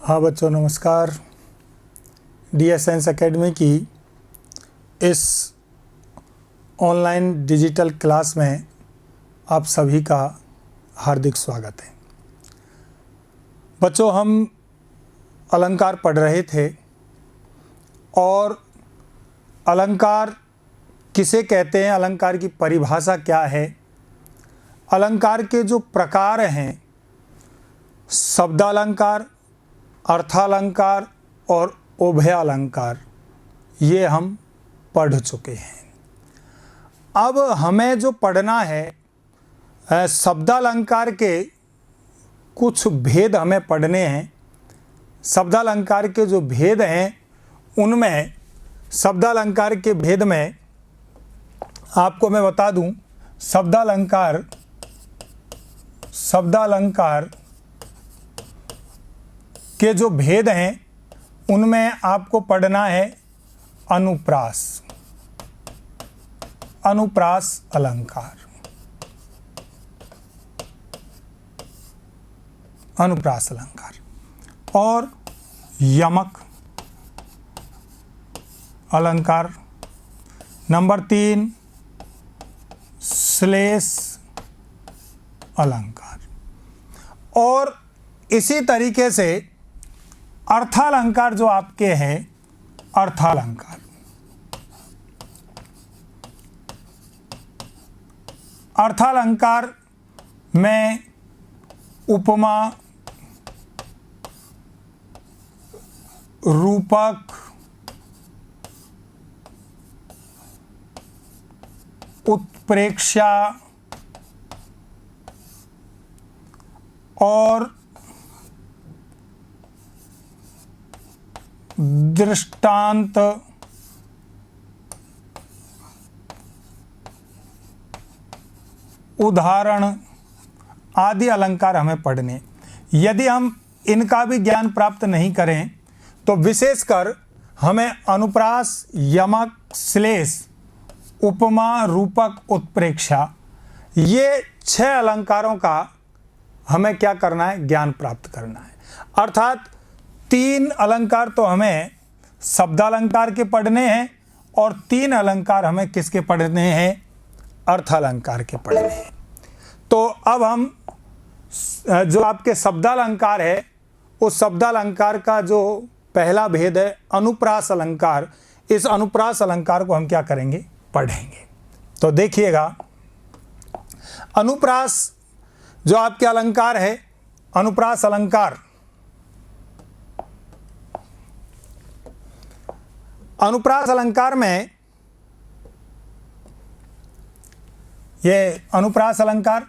हाँ बच्चों नमस्कार। DS साइंस एकेडमी की इस ऑनलाइन डिजिटल क्लास में आप सभी का हार्दिक स्वागत है। बच्चों हम अलंकार पढ़ रहे थे और अलंकार किसे कहते हैं, अलंकार की परिभाषा क्या है, अलंकार के जो प्रकार हैं शब्दालंकार, अर्थालंकार और उभयालंकार, ये हम पढ़ चुके हैं। अब हमें जो पढ़ना है शब्दालंकार के कुछ भेद हमें पढ़ने हैं। शब्दालंकार के जो भेद हैं उनमें शब्दालंकार के भेद में आपको मैं बता दूं, शब्दालंकार के जो भेद हैं उनमें आपको पढ़ना है अनुप्रास अलंकार, अनुप्रास अलंकार और यमक अलंकार। नंबर 3 श्लेष अलंकार। और इसी तरीके से अर्थालंकार जो आपके हैं, अर्थालंकार में उपमा, रूपक, उत्प्रेक्षा और दृष्टांत उदाहरण आदि अलंकार हमें पढ़ने। यदि हम इनका भी ज्ञान प्राप्त नहीं करें तो विशेषकर हमें अनुप्रास, यमक, श्लेष, उपमा, रूपक, उत्प्रेक्षा, ये 6 अलंकारों का हमें क्या करना है, ज्ञान प्राप्त करना है। अर्थात 3 अलंकार तो हमें शब्दालंकार के पढ़ने हैं और 3 अलंकार हमें किसके पढ़ने हैं, अर्थालंकार के पढ़ने हैं। तो अब हम जो आपके शब्दालंकार है उस शब्दालंकार का जो पहला भेद है अनुप्रास अलंकार, इस अनुप्रास अलंकार को हम क्या करेंगे, पढ़ेंगे। तो देखिएगा, अनुप्रास जो आपके अलंकार है, अनुप्रास अलंकार, अनुप्रास अलंकार में ये अनुप्रास अलंकार,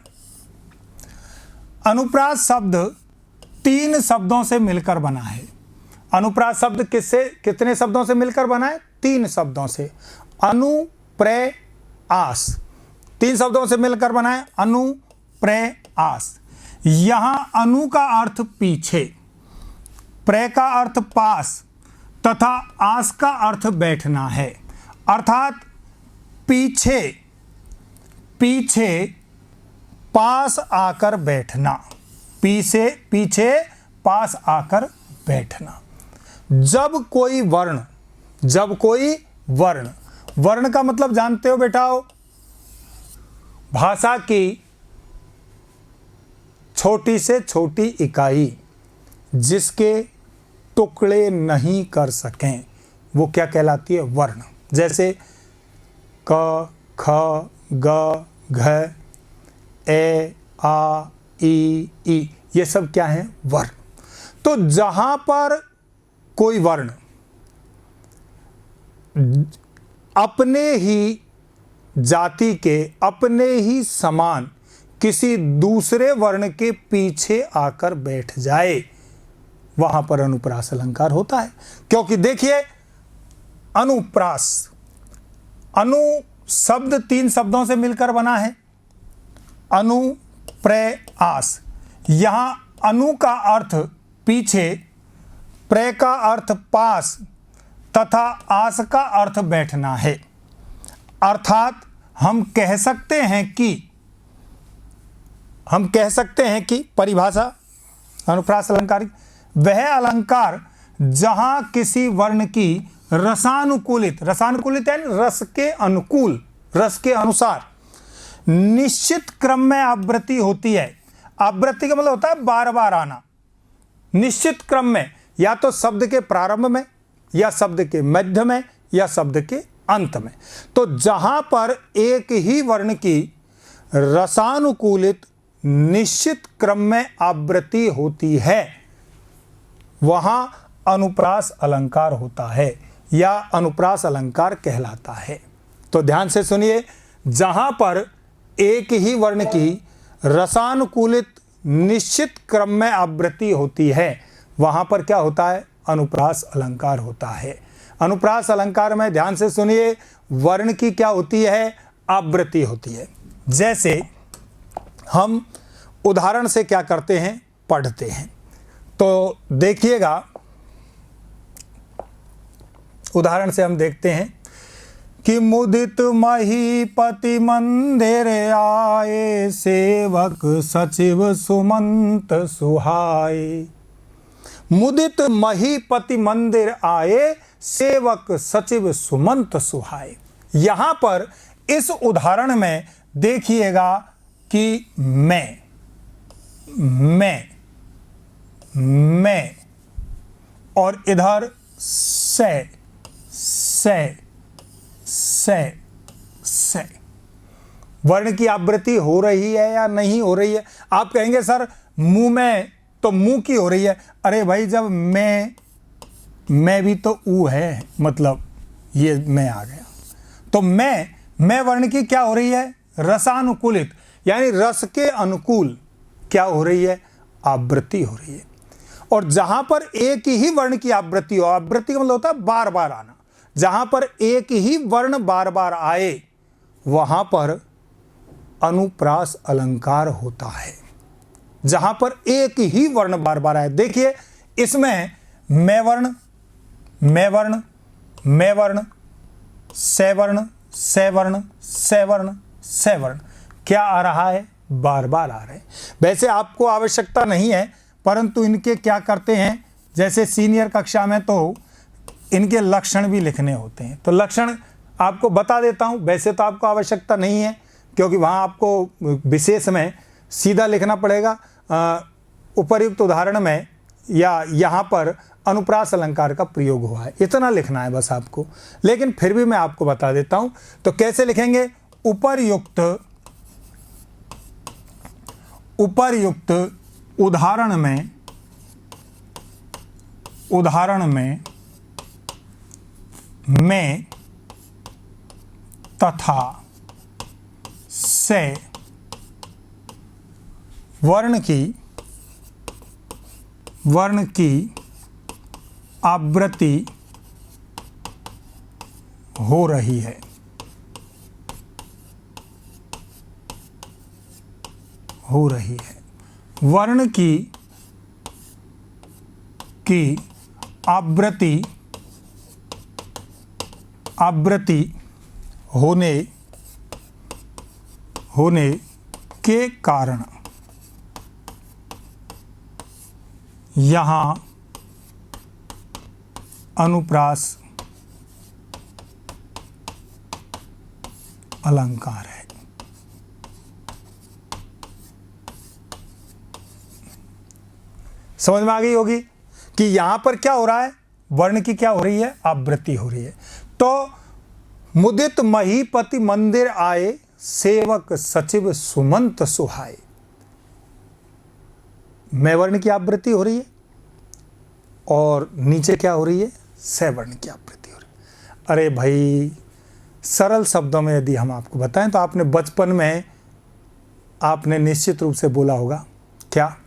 अनुप्रास शब्द 3 शब्दों से मिलकर बना है। अनुप्रास शब्द कितने शब्दों से मिलकर बना है, 3 शब्दों से। अनु, प्रे, आस, 3 शब्दों से मिलकर बना है। अनु, प्रे, आस। यहां अनु का अर्थ पीछे, प्रे का अर्थ पास तथा आस का अर्थ बैठना है। अर्थात पीछे पास आकर बैठना, पीछे पास आकर बैठना। जब कोई वर्ण का मतलब जानते हो बेटाओ, भाषा की छोटी से छोटी इकाई जिसके टुकड़े नहीं कर सकें वो क्या कहलाती है, वर्ण। जैसे क, ख, ग, घ, ए, आ, ई, ये सब क्या है, वर्ण। तो जहां पर कोई वर्ण अपने ही जाति के, अपने ही समान किसी दूसरे वर्ण के पीछे आकर बैठ जाए, वहां पर अनुप्रास अलंकार होता है। क्योंकि देखिए, अनुप्रास, अनु शब्द 3 शब्दों से मिलकर बना है। अनु, प्रे, आस। यहां अनु का अर्थ पीछे, प्रे का अर्थ पास तथा आस का अर्थ बैठना है। अर्थात हम कह सकते हैं कि परिभाषा अनुप्रास अलंकार वह अलंकार जहां किसी वर्ण की रसानुकूलित यानी रस के अनुकूल, रस के अनुसार निश्चित क्रम में आवृत्ति होती है। आवृत्ति का मतलब होता है बार बार आना। निश्चित क्रम में, या तो शब्द के प्रारंभ में, या शब्द के मध्य में, या शब्द के अंत में। तो जहां पर एक ही वर्ण की रसानुकूलित निश्चित क्रम में आवृत्ति होती है, वहां अनुप्रास अलंकार होता है या अनुप्रास अलंकार कहलाता है। तो ध्यान से सुनिए, जहां पर एक ही वर्ण की रसानुकूलित निश्चित क्रम में आवृत्ति होती है, वहां पर क्या होता है? अनुप्रास अलंकार होता है। अनुप्रास अलंकार में ध्यान से सुनिए, वर्ण की क्या होती है? आवृत्ति होती है। जैसे हम उदाहरण से क्या करते हैं? पढ़ते हैं। तो देखिएगा, उदाहरण से हम देखते हैं कि मुदित महीपति मंदिर आए, सेवक सचिव सुमंत सुहाए। मुदित महीपति मंदिर आए, सेवक सचिव सुमंत सुहाए। यहां पर इस उदाहरण में देखिएगा कि मैं और इधर से वर्ण की आवृत्ति हो रही है या नहीं हो रही है? आप कहेंगे सर मुंह में तो मुंह की हो रही है। अरे भाई, जब मैं भी तो ऊ है, मतलब ये मैं आ गया। तो मैं वर्ण की क्या हो रही है? रसानुकूलित, यानी रस के अनुकूल क्या हो रही है? आवृत्ति हो रही है। और जहां पर एक ही वर्ण की आवृत्ति हो, आवृत्ति का मतलब होता है बार बार आना, जहां पर एक ही वर्ण बार बार आए, वहां पर अनुप्रास अलंकार होता है। जहां पर एक ही वर्ण बार बार आए, देखिए इसमें मैं वर्ण, सवर्ण, सवर्ण क्या आ रहा है? बार बार आ रहे हैं। वैसे आपको आवश्यकता नहीं है, परंतु इनके क्या करते हैं, जैसे सीनियर कक्षा में तो इनके लक्षण भी लिखने होते हैं। तो लक्षण आपको बता देता हूं। वैसे तो आपको आवश्यकता नहीं है, क्योंकि वहां आपको विशेष में सीधा लिखना पड़ेगा। उपर्युक्त उदाहरण में या यहाँ पर अनुप्रास अलंकार का प्रयोग हुआ है, इतना लिखना है बस आपको। लेकिन फिर भी मैं आपको बता देता हूं। तो कैसे लिखेंगे? उपर्युक्त उदाहरण में मैं तथा से वर्ण की आवृत्ति हो रही है। वर्ण की आवृत्ति होने के कारण यहाँ अनुप्रास अलंकार है। समझ में आ गई होगी कि यहां पर क्या हो रहा है? वर्ण की क्या हो रही है? आवृत्ति हो रही है। तो मुदित महीपति मंदिर आए, सेवक सचिव सुमंत सुहाए। मैं वर्ण की आवृत्ति हो रही है और नीचे क्या हो रही है? सवर्ण की आवृत्ति हो रही है। अरे भाई, सरल शब्दों में यदि हम आपको बताएं तो आपने बचपन में आपने निश्चित रूप से बोला होगा क्या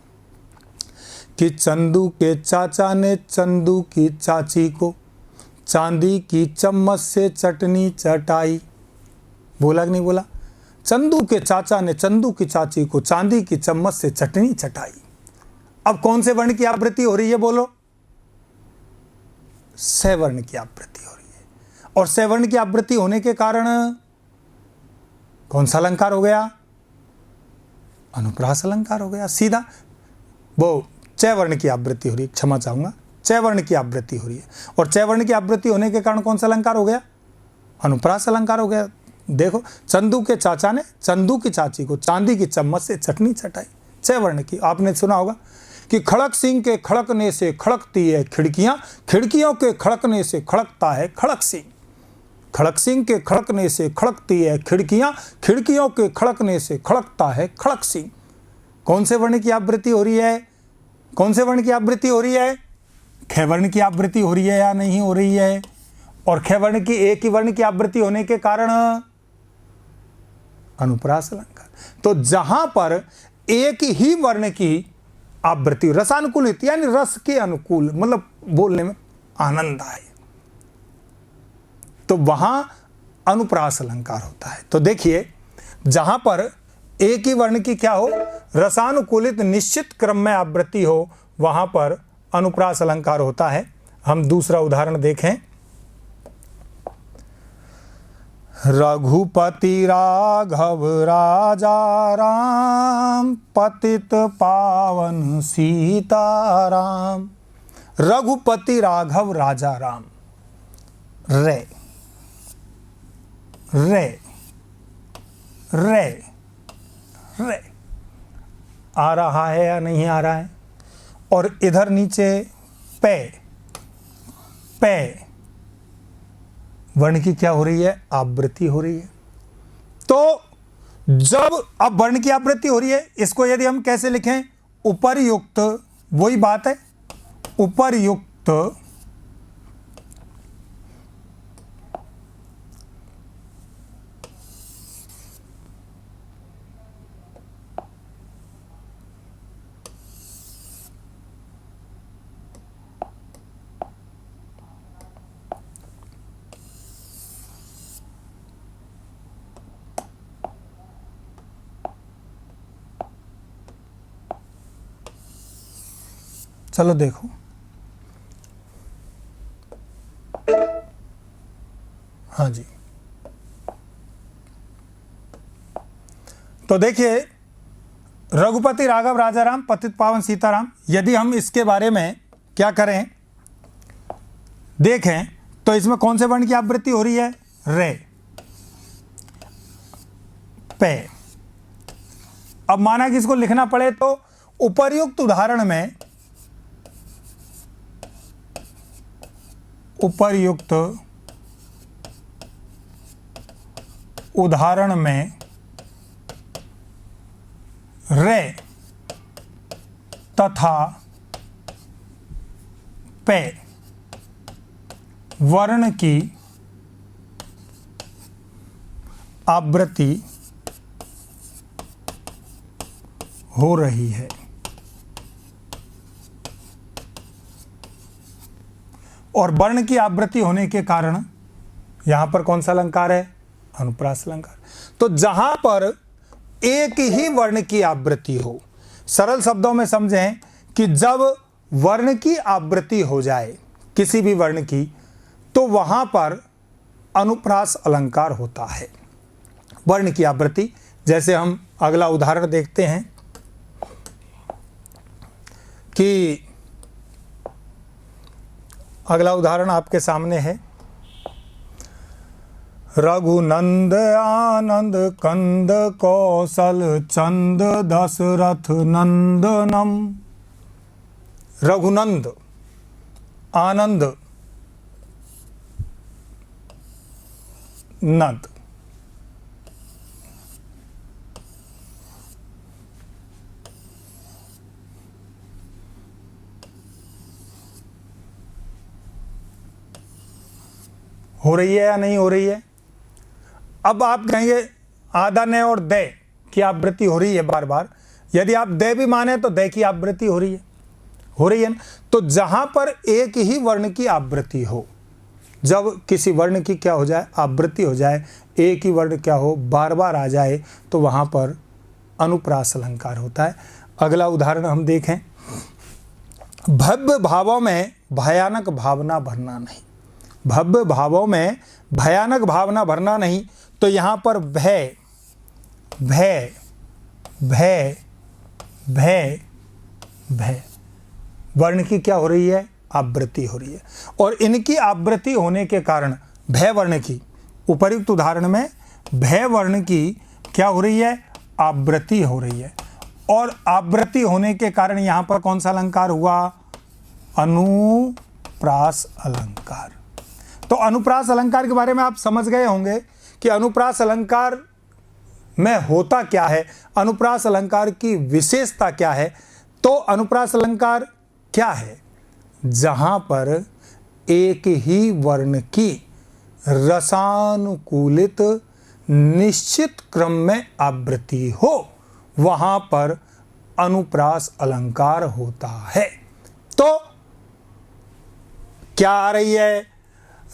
कि चंदू के चाचा ने चंदू की चाची को चांदी की चम्मच से चटनी चटाई। बोला कि नहीं बोला? चंदू के चाचा ने चंदू की चाची को चांदी की चम्मच से चटनी चटाई। अब कौन से वर्ण की आवृत्ति हो रही है? बोलो। सवर्ण की आवृत्ति हो रही है। और सवर्ण की आवृत्ति होने के कारण कौन सा अलंकार हो गया? अनुप्रास अलंकार हो गया। सीधा वो च वर्ण की आवृत्ति हो रही है, क्षमा चाहूंगा, च वर्ण की आवृत्ति हो रही है। और च वर्ण की आवृत्ति होने के कारण कौन सा अलंकार हो गया? अनुप्रास अलंकार हो गया। देखो, चंदू के चाचा ने चंदू की चाची को चांदी की चम्मच से चटनी चटाई, च वर्ण की। आपने सुना होगा कि खड़क सिंह के खड़कने से खड़कती है खिड़कियां, खिड़कियों के खड़कने से खड़कता है खड़क सिंह। खड़क सिंह के खड़कने से खड़कती है खिड़कियां, खिड़कियों के खड़कने से खड़कता है खड़क सिंह। कौन से वर्ण की आवृत्ति हो रही है? कौन से वर्ण की आवृत्ति हो रही है? ख वर्ण की आवृत्ति हो रही है या नहीं हो रही है? और ख वर्ण की एक ही वर्ण की आवृत्ति होने के कारण अनुप्रास अलंकार। तो जहां पर एक ही वर्ण की आवृत्ति रसानुकूलित यानी रस के अनुकूल, मतलब बोलने में आनंद आए, तो वहां अनुप्रास अलंकार होता है। तो देखिए, जहां पर एक ही वर्ण की क्या हो, रसानुकूलित निश्चित क्रम में आवृत्ति हो, वहां पर अनुप्रास अलंकार होता है। हम दूसरा उदाहरण देखें। रघुपति राघव राजा राम, पतित पावन सीताराम। रघुपति राघव राजा राम, रे रे रे रे आ रहा है या नहीं आ रहा है? और इधर नीचे पे पे वर्ण की क्या हो रही है? आवृत्ति हो रही है। तो जब अब वर्ण की आवृत्ति हो रही है, इसको यदि हम कैसे लिखें? उपर्युक्त, वही बात है, उपर्युक्त चलो देखो, हाँ जी, तो देखिए, रघुपति राघव राजा राम, पतित पावन सीताराम, यदि हम इसके बारे में क्या करें, देखें, तो इसमें कौन से वर्ण की आवृत्ति हो रही है? रे पे। अब माना कि इसको लिखना पड़े तो उपर्युक्त उदाहरण में, उपर्युक्त उदाहरण में रे तथा पे वर्ण की आवृत्ति हो रही है। और वर्ण की आवृत्ति होने के कारण यहां पर कौन सा अलंकार है? अनुप्रास अलंकार। तो जहां पर एक ही वर्ण की आवृत्ति हो, सरल शब्दों में समझें कि जब वर्ण की आवृत्ति हो जाए किसी भी वर्ण की, तो वहां पर अनुप्रास अलंकार होता है। वर्ण की आवृत्ति, जैसे हम अगला उदाहरण देखते हैं कि अगला उदाहरण आपके सामने है। रघुनंद आनंद कंद कौशल चंद दशरथ नंदनम। रघुनंद आनंद नंद, हो रही है या नहीं हो रही है? अब आप कहेंगे आदा ने और दे की आवृत्ति हो रही है बार बार। यदि आप दे भी माने तो दे की आवृत्ति हो रही है ना? तो जहां पर एक ही वर्ण की आवृत्ति हो, जब किसी वर्ण की क्या हो जाए? आवृत्ति हो जाए, एक ही वर्ण क्या हो? बार बार आ जाए, तो वहां पर अनुप्रास अलंकार होता है। अगला उदाहरण हम देखें। भव्य भावों में भयानक भावना भरना नहीं। भव्य भावों में भयानक भावना भरना नहीं, तो यहां पर भय भय भय भय भय वर्ण की क्या हो रही है? आवृत्ति हो रही है। और इनकी आवृत्ति होने के कारण भय वर्ण की, उपर्युक्त उदाहरण में भय वर्ण की क्या हो रही है? आवृत्ति हो रही है। और आवृत्ति होने के कारण यहां पर कौन सा अलंकार हुआ? अनुप्रास अलंकार। तो अनुप्रास अलंकार के बारे में आप समझ गए होंगे कि अनुप्रास अलंकार में होता क्या है, अनुप्रास अलंकार की विशेषता क्या है। तो अनुप्रास अलंकार क्या है? जहां पर एक ही वर्ण की रसानुकूलित निश्चित क्रम में आवृत्ति हो, वहां पर अनुप्रास अलंकार होता है। तो क्या आ रही है?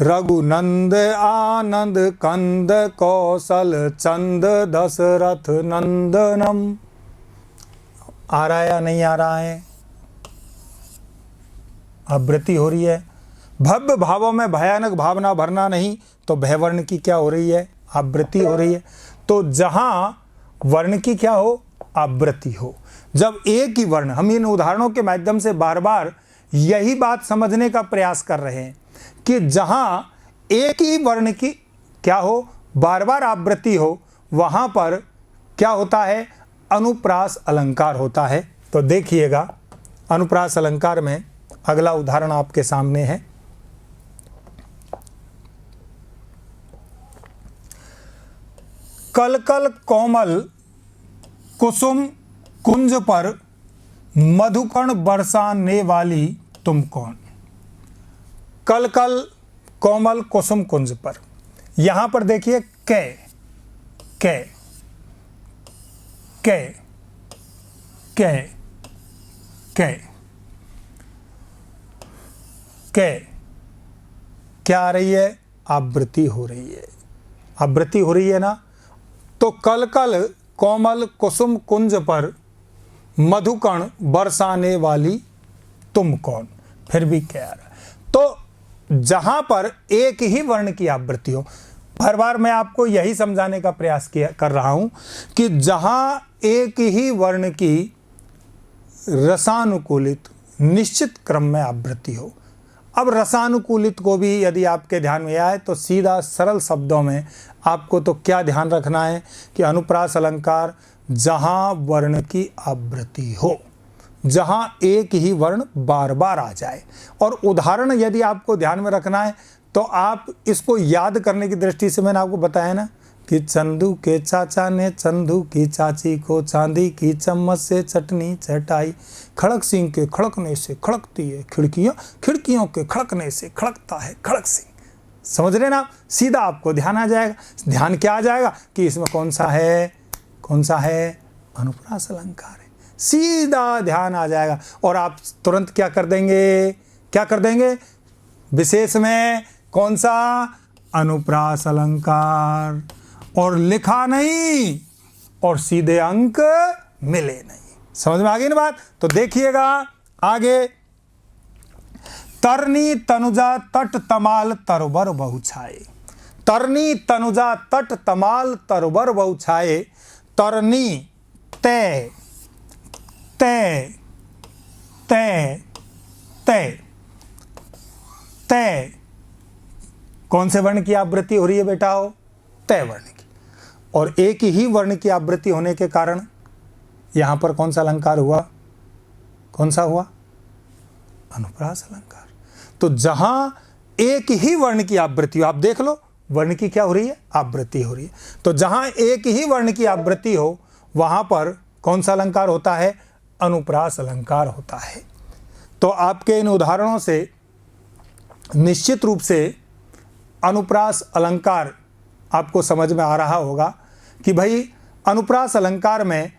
रघुनंद आनंद कंद कौशल चंद दशरथ नंदनम। आ रहा है या नहीं आ रहा है? आवृत्ति हो रही है। भव्य भावों में भयानक भावना भरना नहीं, तो भयवर्ण की क्या हो रही है? आवृत्ति हो रही है। तो जहां वर्ण की क्या हो? आवृत्ति हो। जब एक ही वर्ण, हम इन उदाहरणों के माध्यम से बार बार यही बात समझने का प्रयास कर रहे हैं कि जहां एक ही वर्ण की क्या हो? बार बार आवृत्ति हो, वहां पर क्या होता है? अनुप्रास अलंकार होता है। तो देखिएगा, अनुप्रास अलंकार में अगला उदाहरण आपके सामने है। कल कल कोमल कुसुम कुंज पर मधुकण बरसाने वाली तुम कौन। कल कल कोमल कुसुम कुंज पर, यहां पर देखिए कै कै कै कै कै कै क्या आ रही है? आवृत्ति हो रही है। आवृत्ति हो रही है ना। तो कल कल कोमल कुसुम कुंज पर मधुकण बरसाने वाली तुम कौन। फिर भी क्या आ रहा है? तो जहां पर एक ही वर्ण की आवृत्ति हो, हर बार मैं आपको यही समझाने का प्रयास कर रहा हूं कि जहां एक ही वर्ण की रसानुकूलित निश्चित क्रम में आवृत्ति हो। अब रसानुकूलित को भी यदि आपके ध्यान में आए तो सीधा सरल शब्दों में आपको तो क्या ध्यान रखना है कि अनुप्रास अलंकार जहां वर्ण की आवृत्ति हो, जहां एक ही वर्ण बार बार आ जाए। और उदाहरण यदि आपको ध्यान में रखना है तो आप इसको याद करने की दृष्टि से मैंने आपको बताया ना कि चंदू के चाचा ने चंदू की चाची को चांदी की चम्मच से चटनी चटाई, खड़क सिंह के खड़कने से खड़कती है खिड़कियां, खिड़कियों के खड़कने से खड़कता है खड़क सिंह। समझ रहे ना? सीधा आपको ध्यान आ जाएगा। ध्यान क्या आ जाएगा कि इसमें कौन सा है? कौन सा है? अनुप्रास अलंकार है। सीधा ध्यान आ जाएगा और आप तुरंत क्या कर देंगे? क्या कर देंगे? विशेष में कौन सा? अनुप्रास अलंकार। और लिखा नहीं और सीधे अंक मिले नहीं। समझ में आ गई ना बात? तो देखिएगा आगे। तरनी तनुजा तट तमाल तरुबर बहु छाए। तरनी तनुजा तट तमाल तरुबर बहु छाए। तरनी तय तय तय तय तय कौन से वर्ण की आवृत्ति हो रही है बेटा? हो तय वर्ण की। और एक ही वर्ण की आवृत्ति होने के कारण यहां पर कौन सा अलंकार हुआ? कौन सा हुआ? अनुप्रास अलंकार। तो जहां एक ही वर्ण की आवृत्ति हो, आप देख लो वर्ण की क्या हो रही है? आवृत्ति हो रही है। तो जहां एक ही वर्ण की आवृत्ति हो वहां पर कौन सा अलंकार होता है? अनुप्रास अलंकार होता है। तो आपके इन उदाहरणों से निश्चित रूप से अनुप्रास अलंकार आपको समझ में आ रहा होगा कि भाई अनुप्रास अलंकार में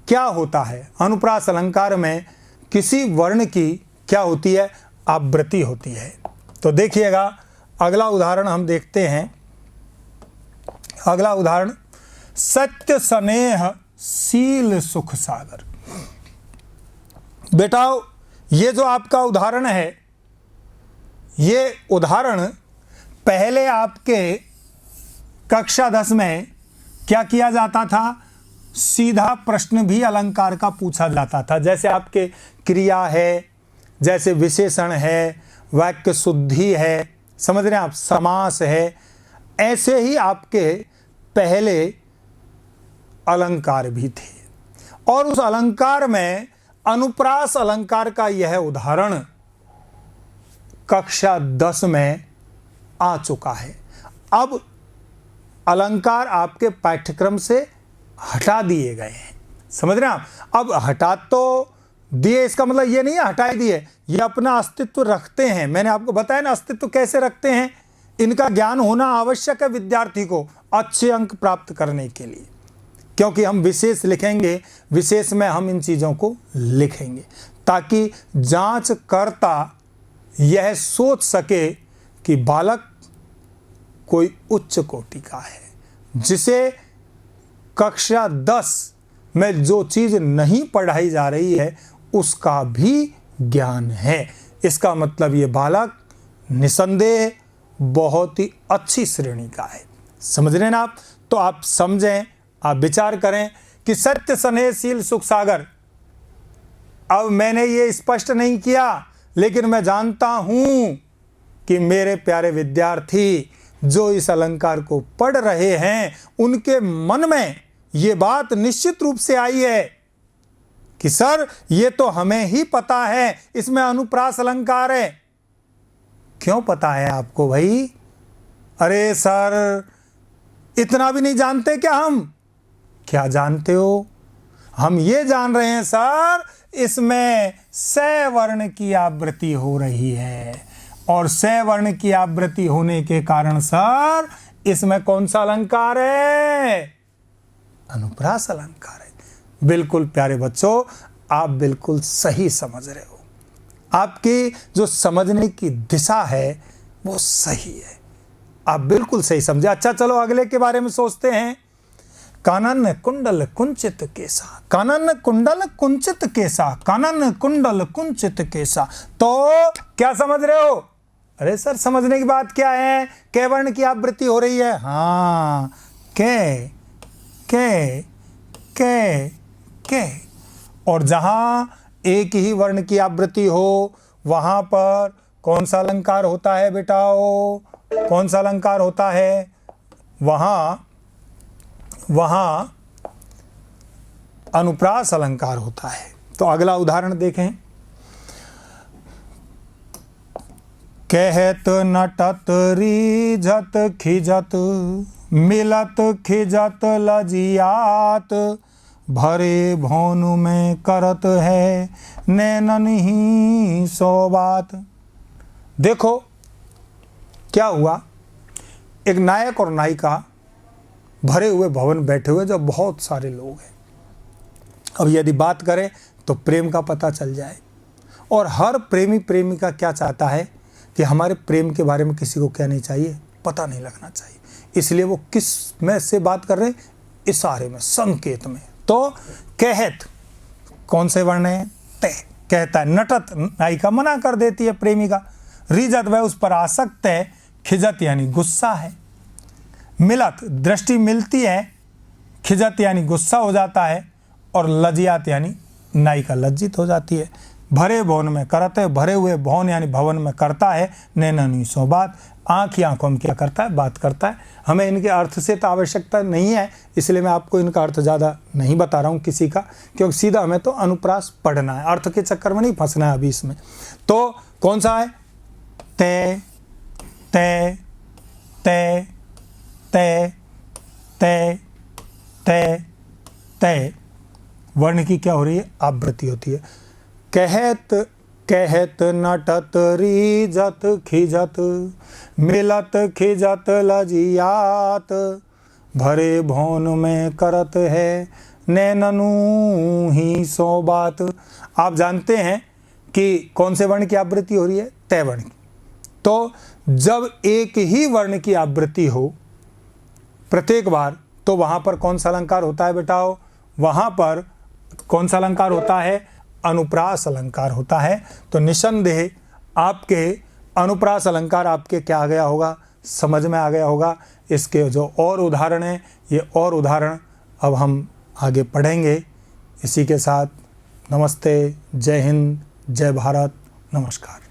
क्या होता है। अनुप्रास अलंकार में किसी वर्ण की क्या होती है? आवृत्ति होती है। तो देखिएगा अगला उदाहरण हम देखते हैं। अगला उदाहरण, सत्य स्नेह शील सुख सागर। बेटा ये जो आपका उदाहरण है, ये उदाहरण पहले आपके कक्षा 10 में क्या किया जाता था? सीधा प्रश्न भी अलंकार का पूछा जाता था। जैसे आपके क्रिया है, जैसे विशेषण है, वाक्य शुद्धि है, समझ रहे हैं आप, समास है, ऐसे ही आपके पहले अलंकार भी थे। और उस अलंकार में अनुप्रास अलंकार का यह उदाहरण कक्षा 10 में आ चुका है। अब अलंकार आपके पाठ्यक्रम से हटा दिए गए हैं, समझ रहे हैं आप। अब हटा तो दिए, इसका मतलब ये नहीं है हटाए दिए, ये अपना अस्तित्व रखते हैं। मैंने आपको बताया ना अस्तित्व कैसे रखते हैं। इनका ज्ञान होना आवश्यक है विद्यार्थी को अच्छे अंक प्राप्त करने के लिए, क्योंकि हम विशेष लिखेंगे, विशेष में हम इन चीज़ों को लिखेंगे ताकि जांचकर्ता यह सोच सके कि बालक कोई उच्च कोटि का है, जिसे कक्षा 10 में जो चीज़ नहीं पढ़ाई जा रही है उसका भी ज्ञान है। इसका मतलब ये बालक निसंदेह बहुत ही अच्छी श्रेणी का है, समझ रहे हैं ना आप। तो आप समझें, आप विचार करें कि सत्य स्नेहशील सुख सागर, अब मैंने ये स्पष्ट नहीं किया, लेकिन मैं जानता हूं कि मेरे प्यारे विद्यार्थी जो इस अलंकार को पढ़ रहे हैं उनके मन में ये बात निश्चित रूप से आई है कि सर ये तो हमें ही पता है, इसमें अनुप्रास अलंकार है। क्यों पता है आपको भाई? अरे सर इतना भी नहीं जानते क्या हम? क्या जानते हो? हम ये जान रहे हैं सर इसमें स वर्ण की आवृत्ति हो रही है, और स वर्ण की आवृत्ति होने के कारण सर इसमें कौन सा अलंकार है? अनुप्रास अलंकार है। बिल्कुल प्यारे बच्चों, आप बिल्कुल सही समझ रहे हो। आपकी जो समझने की दिशा है वो सही है, आप बिल्कुल सही समझे। अच्छा चलो अगले के बारे में सोचते हैं। कानन कुंडल कुंचित केसा, कानन कुंडल कुंचित केसा, कानन कुंडल कुंचित केसा। तो क्या समझ रहे हो? अरे सर समझने की बात क्या है? कै वर्ण की आवृत्ति हो रही है। हाँ, कै कै कै कै। और जहां एक ही वर्ण की आवृत्ति हो वहां पर कौन सा अलंकार होता है बेटाओ? कौन सा अलंकार होता है? वहां अनुप्रास अलंकार होता है। तो अगला उदाहरण देखें। कहत नटत रीझत खिजत, मिलत खिजत लजियात, भरे भौनु में करत है नैनन ही सो बात। देखो क्या हुआ, एक नायक और नायिका भरे हुए भवन बैठे हुए, जो बहुत सारे लोग हैं। अब यदि बात करें तो प्रेम का पता चल जाए, और हर प्रेमी प्रेमिका क्या चाहता है कि हमारे प्रेम के बारे में किसी को क्या नहीं चाहिए, पता नहीं लगना चाहिए। इसलिए वो किस में से बात कर रहे हैं? इशारे में, संकेत में। तो कहत कौन से वर्ण है? ते कहता है। नटत नायिका मना कर देती है प्रेमिका। रिजत वह उस पर आसक्त है। खिजत यानी गुस्सा है। मिलत दृष्टि मिलती है। खिजत यानी गुस्सा हो जाता है, और लजियात यानी नायिका लज्जित हो जाती है। भरे भवन में करत है, भरे हुए भवन यानी भवन में करता है। नैननी सो बात, आँख ही आँखों में क्या करता है? बात करता है। हमें इनके अर्थ से तो आवश्यकता नहीं है, इसलिए मैं आपको इनका अर्थ ज़्यादा नहीं बता रहा हूँ किसी का, क्योंकि सीधा हमें तो अनुप्रास पढ़ना है, अर्थ के चक्कर में नहीं फंसना है अभी इसमें। तो कौन सा है? ते ते ते ते ते ते ते। वर्ण की क्या हो रही है? आवृत्ति होती है। कहत कहत नटत रीजत खिजत, मिलत खिजत लजियात, भरे भौन में करत है नैननु ही सो बात। आप जानते हैं कि कौन से वर्ण की आवृत्ति हो रही है? तय वर्ण की। तो जब एक ही वर्ण की आवृत्ति हो प्रत्येक बार, तो वहां पर कौन सा अलंकार होता है बेटाओ? वहां पर कौन सा अलंकार होता है? अनुप्रास अलंकार होता है। तो निसंदेह आपके अनुप्रास अलंकार आपके क्या आ गया होगा? समझ में आ गया होगा। इसके जो और उदाहरण हैं, ये और उदाहरण अब हम आगे पढ़ेंगे। इसी के साथ नमस्ते, जय हिंद, जय भारत, नमस्कार।